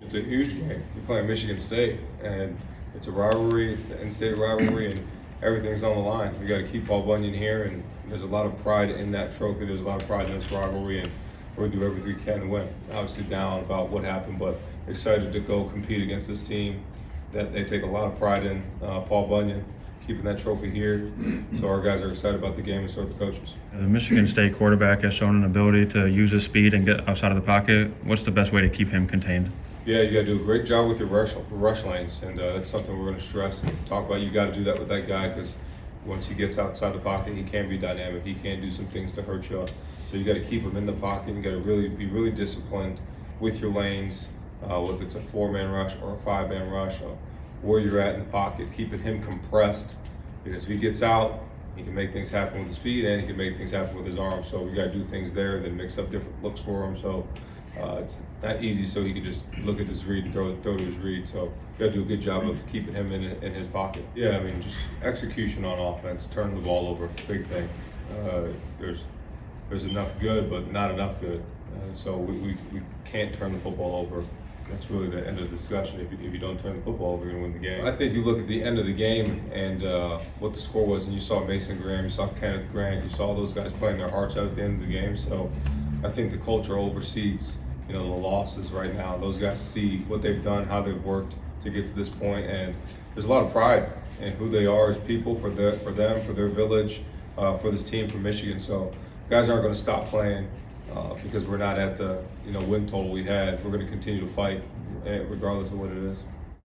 It's a huge game. You're playing Michigan State, and it's a rivalry. It's the in-state rivalry, and everything's on the line. We got to keep Paul Bunyan here, and there's a lot of pride in that trophy. There's a lot of pride in this rivalry, and we're going to do everything we can to win. Obviously down about what happened, but excited to go compete against this team that they take a lot of pride in. Paul Bunyan keeping that trophy here, so our guys are excited about the game, and so are the coaches. The Michigan State quarterback has shown an ability to use his speed and get outside of the pocket. What's the best way to keep him contained? Yeah, you got to do a great job with your rush lanes, and that's something we're going to stress and talk about. You got to do that with that guy, because once he gets outside the pocket, he can be dynamic. He can do some things to hurt you. So you got to keep him in the pocket. You got to be really disciplined with your lanes, whether it's a 4-man rush or a 5-man rush, where you're at in the pocket, keeping him compressed, because if he gets out, he can make things happen with his feet and he can make things happen with his arms. So we got to do things there and then mix up different looks for him. So it's not easy, so he can just look at this read and throw to his read. So we got to do a good job of keeping him in his pocket. Yeah, I mean, just execution on offense, turn the ball over, big thing. There's enough good, but not enough good. So we can't turn the football over. That's really the end of the discussion. If you don't turn the football over, you're going to win the game. I think you look at the end of the game and what the score was, and you saw Mason Graham, you saw Kenneth Grant, you saw those guys playing their hearts out at the end of the game. So I think the culture oversees, the losses right now. Those guys see what they've done, how they've worked to get to this point, and there's a lot of pride in who they are as people, for them, for their village, for this team from Michigan. So guys aren't going to stop playing because we're not at the win total we had. We're going to continue to fight regardless of what it is.